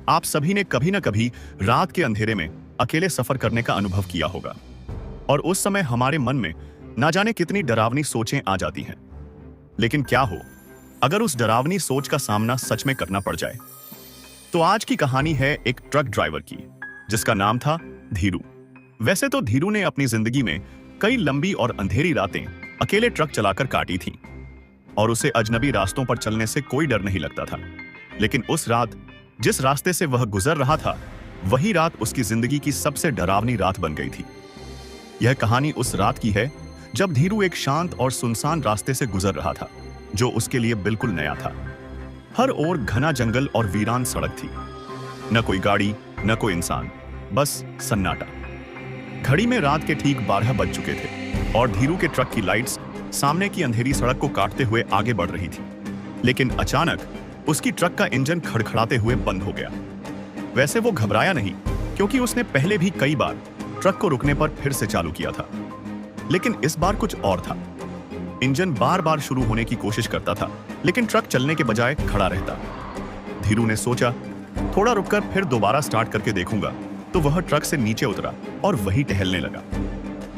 आप सभी ने कभी न कभी रात के अंधेरे में अकेले सफर करने का अनुभव किया होगा और उस समय हमारे मन में ना जाने कितनी डरावनी सोचें आ जाती हैं। लेकिन क्या हो अगर उस डरावनी सोच का सामना सच में करना पड़ जाए। तो आज की कहानी है एक ट्रक ड्राइवर की, जिसका नाम था धीरू। वैसे तो धीरू ने अपनी जिंदगी में कई लंबी और अंधेरी रातें अकेले ट्रक चलाकर काटी थीं और उसे अजनबी रास्तों पर चलने से कोई डर नहीं लगता था। लेकिन उस रात जिस रास्ते से वह गुजर रहा था, वही रात उसकी जिंदगी की सबसे डरावनी रात बन गई थी। यह कहानी उस रात की है जब धीरू एक शांत और सुनसान रास्ते से गुजर रहा था, जो उसके लिए बिल्कुल नया था। हर ओर घना जंगल और वीरान सड़क थी। न कोई गाड़ी, न कोई इंसान, बस सन्नाटा। घड़ी में रात के ठीक 12 बज चुके थे और धीरू के ट्रक की लाइट्स सामने की अंधेरी सड़क को काटते हुए आगे बढ़ रही थी। लेकिन अचानक उसकी ट्रक का इंजन खड़खड़ाते हुए बंद हो गया। वैसे वो घबराया नहीं, क्योंकि उसने पहले भी कई बार ट्रक को रुकने पर फिर से चालू किया था। लेकिन इस बार कुछ और था। इंजन बार बार शुरू होने की कोशिश करता था, लेकिन ट्रक चलने के बजाय खड़ा रहता। धीरू ने सोचा, थोड़ा रुककर फिर दोबारा स्टार्ट करके देखूंगा। तो वह ट्रक से नीचे उतरा और वहीं टहलने लगा।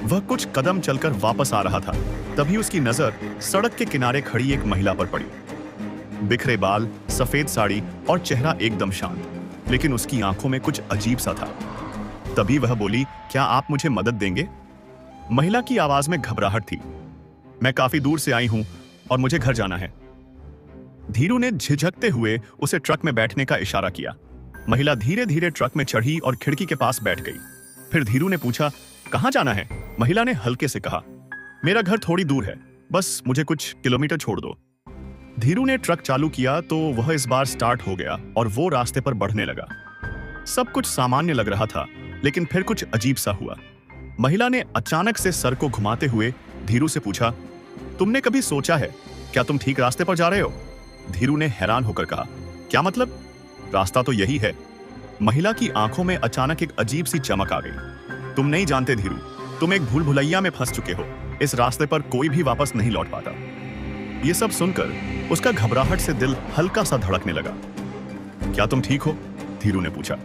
वह कुछ कदम चलकर वापस आ रहा था, तभी उसकी नजर सड़क के किनारे खड़ी एक महिला पर पड़ी। बिखरे बाल, सफेद साड़ी और चेहरा एकदम शांत, लेकिन उसकी आंखों में कुछ अजीब सा था। तभी वह बोली, क्या आप मुझे मदद देंगे? महिला की आवाज में घबराहट थी। मैं काफी दूर से आई हूं और मुझे घर जाना है। धीरू ने झिझकते हुए उसे ट्रक में बैठने का इशारा किया। महिला धीरे धीरे ट्रक में चढ़ी और खिड़की के पास बैठ गई। फिर धीरू ने पूछा, कहां जाना है? महिला ने हल्के से कहा, मेरा घर थोड़ी दूर है, बस मुझे कुछ किलोमीटर छोड़ दो। धीरू ने ट्रक चालू किया तो वह इस बार स्टार्ट हो गया और वो रास्ते पर बढ़ने लगा। सब कुछ सामान्य लग रहा था, लेकिन फिर कुछ अजीब सा हुआ। महिला ने अचानक से सर को घुमाते हुए धीरू से पूछा, तुमने कभी सोचा है क्या तुम ठीक रास्ते पर जा रहे हो? धीरू ने हैरान होकर कहा, क्या मतलब? रास्ता तो यही है। महिला की आंखों में अचानक एक अजीब सी चमक आ गई। तुम नहीं जानते धीरू, तुम एक भूल भुलैया में फंस चुके हो। इस रास्ते पर कोई भी वापस नहीं लौट पाता। ये सब सुनकर उसका घबराहट से दिल हल्का सा धड़कने लगा। क्या तुम ठीक हो? धीरू ने पूछा।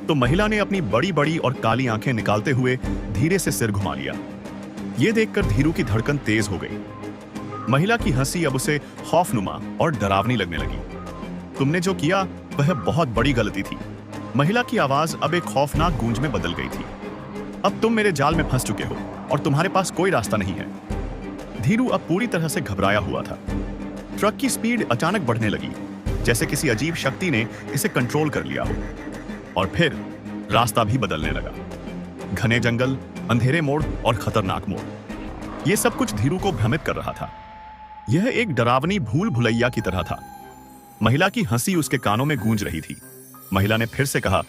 तो महिला ने अपनी बड़ी बड़ी और काली आंखें निकालते हुए धीरे से सिर घुमा लिया। यह देखकर धीरू की धड़कन तेज हो गई। महिला की हंसी अब उसे खौफनुमा और डरावनी लगने लगी। तुमने जो किया वह बहुत बड़ी गलती थी। महिला की आवाज अब एक खौफनाक गूंज में बदल गई थी। अब तुम मेरे जाल में फंस चुके हो और तुम्हारे पास कोई रास्ता नहीं है। धीरू अब पूरी तरह से घबराया हुआ था। ट्रक की स्पीड अचानक बढ़ने लगी, जैसे किसी अजीब शक्ति ने इसे कंट्रोल कर लिया हो। और फिर रास्ता भी बदलने लगा। घने जंगल, अंधेरे मोड़ और खतरनाक मोड़, यह सब कुछ धीरू को भ्रमित कर रहा था। यह एक डरावनी भूल भुलैया की तरह था। महिला की हंसी उसके कानों में गूंज रही थी। महिला ने फिर से कहा,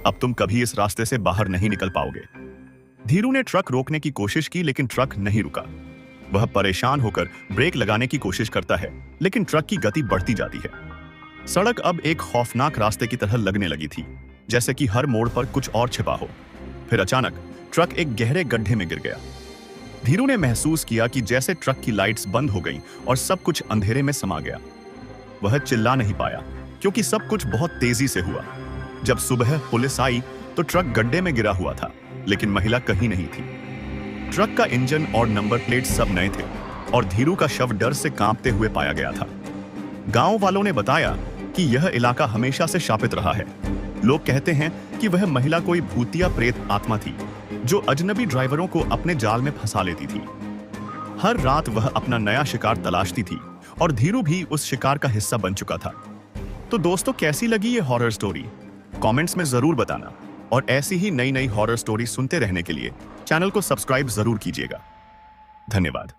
अब तुम कभी इस रास्ते से बाहर नहीं निकल पाओगे। धीरू ने ट्रक रोकने की कोशिश की, लेकिन ट्रक नहीं रुका। वह परेशान होकर ब्रेक लगाने की कोशिश करता है, लेकिन ट्रक की गति बढ़ती जाती है। सड़क अब एक खौफनाक रास्ते की तरह लगने लगी थी, जैसे कि हर मोड़ पर कुछ और छिपा हो। फिर अचानक ट्रक एक गहरे गड्ढे में गिर गया। धीरू ने महसूस किया कि जैसे ट्रक की लाइट्स बंद हो गईं और सब कुछ अंधेरे में समा गया। वह चिल्ला नहीं पाया, क्योंकि सब कुछ बहुत तेजी से हुआ। जब सुबह पुलिस आई तो ट्रक गड्ढे में गिरा हुआ था, लेकिन महिला कहीं नहीं थी। ट्रक का इंजन और नंबर प्लेट सब नए थे और धीरू का शव डर से कांपते हुए पाया गया था। गांव वालों ने बताया कि यह इलाका हमेशा से शापित रहा है। लोग कहते हैं कि वह महिला कोई भूतिया प्रेत आत्मा थी, जो अजनबी ड्राइवरों को अपने जाल में फंसा लेती थी। हर रात वह अपना नया शिकार तलाशती थी और धीरू भी उस शिकार का हिस्सा बन चुका था। तो दोस्तों, कैसी लगी ये हॉरर स्टोरी? कमेंट्स में जरूर बताना और ऐसी ही नई नई हॉरर स्टोरी सुनते रहने के लिए चैनल को सब्सक्राइब जरूर कीजिएगा। धन्यवाद।